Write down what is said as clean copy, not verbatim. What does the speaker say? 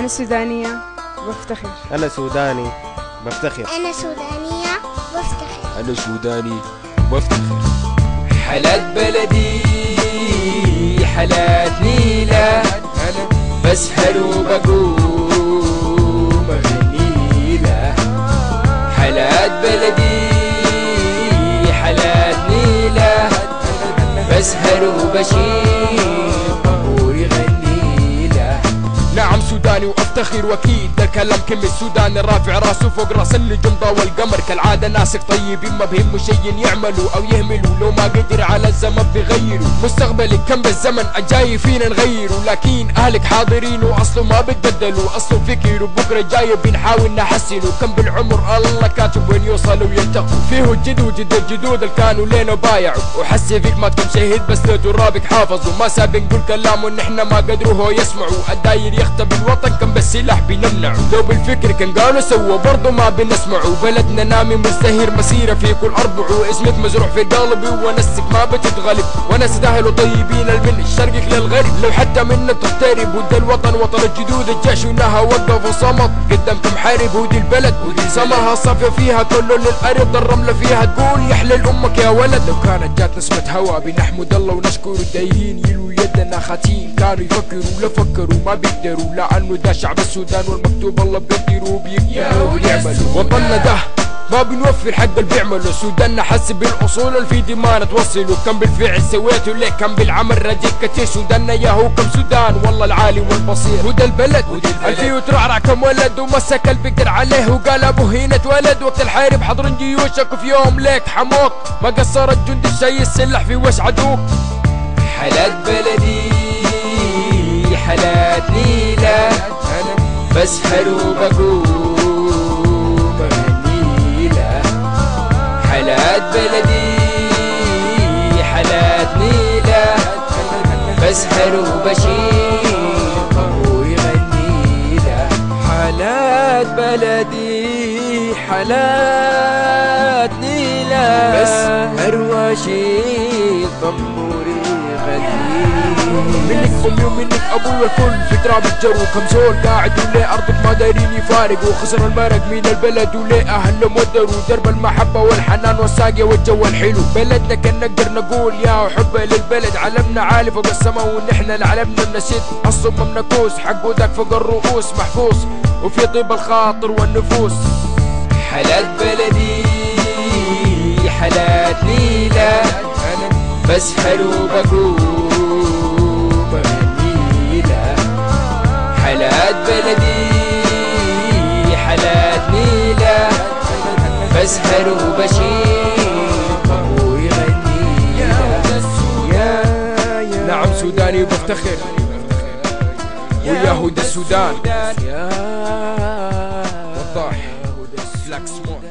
أنا سودانية بفتخر. أنا سوداني بفتخر. أنا سودانية بفتخر. أنا سوداني بفتخر. حالات بلدي حالات نيلة، أنا بسهر وبقوم أغني له. حالات بلدي حالات نيلة، بسهر وبشير طنبور يغني له. نعم سوداني وافتخر واكيد ده الكلام كم السوداني رافع راسه فوق راس النجوم ضوى القمر. كالعاده ناسك طيبين ما بهم شي يعملوا او يهملوا، لو ما قدر على الزمن بيغيروا. مستقبلك كم بالزمن الجاي فينا نغيروا، لكن اهلك حاضرين واصله ما بتبدلوا. اصله فكر وبكره جاي بنحاول نحسنوا. كم بالعمر الله كاتب وين يوصلوا ويلتقوا. فيه الجد وجد الجدود اللي كانوا لينا بايعوا، وحسي فيك ما تكون شهيد بس لو ترابك حافظوا. ما ساب نقول كلام وان احنا ما قدروا هو يسمعوا. الداير يختبي الوطن كان بالسلاح بنمنعه، لو بالفكر كان قالوا سوى برضه ما بنسمعه. بلدنا نامي مزدهر مسيره في كل اربع، اسمك مزروع في قلبي ونسك ما بتتغلب. وانا استاهل وطيبين من شرقك للغرب، لو حتى منا تقترب. ودي الوطن وطن الجدود الجيش ونها وقف وصمت قدامكم حارب. ودي البلد ودي سماها صافيه فيها كله للقرب، الرمله فيها تقول يحلل امك يا ولد. لو كانت جات نسمة هوا بنحمد الله ونشكر. الدايرين يلو يدنا خاتين كانوا يفكروا لا فكروا ما بيقدروا، لانه ده شعب السودان والمكتوب الله بيقدروا وبيقدروا ويعملوا. وطننا ده ما بنوفي الحق اللي بيعملوا. سوداننا حس بالاصول اللي في دمانا توصلوا. كم بالفعل سويتوا ليه كم بالعمل رديك كتير. سوداننا يا هو كم سودان والله العالي والبصير. وده البلد الفيه ترعرع كم ولد، ومسك اللي بيقدر عليه وقال ابو هنا اتولد. وقت الحارب حضرن جيوشك وفي يوم ليك حموك، ما قصرت جند الشي السلح في وش عدوك. حالات بلدي حالات نيلة، أنا بسهر وبقوم أغني له. حالات بلدي حالات نيلة، بسهر وبشير طنبور يغني له. حالات بلدي حالات نيلة، بسهر وبشير طنبور يغني. منك امي ومنك ابوي والكل في تراب الجو. كم زول قاعد وليه ارضك ما دايرين يفارقوا. خسر المرق من البلد وليه اهلهم ودروا. درب المحبه والحنان والساقيه والجو الحلو. بلدنا كان نقدر نقول يا حبه للبلد. علمنا عالي فوق السما ونحن لعلمنا بنسد. الصم منكوس حق ذاك فوق الرؤوس محفوظ، وفي طيب الخاطر والنفوس. حالات بلدي حالات نيلة، أنا بسهر وبقوم أغني له. حالات بلدي حالات نيلة، بسهر وبشير طنبور يغني له. نعم سوداني بفتخر وياهود السودان. وضاح بلاك سموك.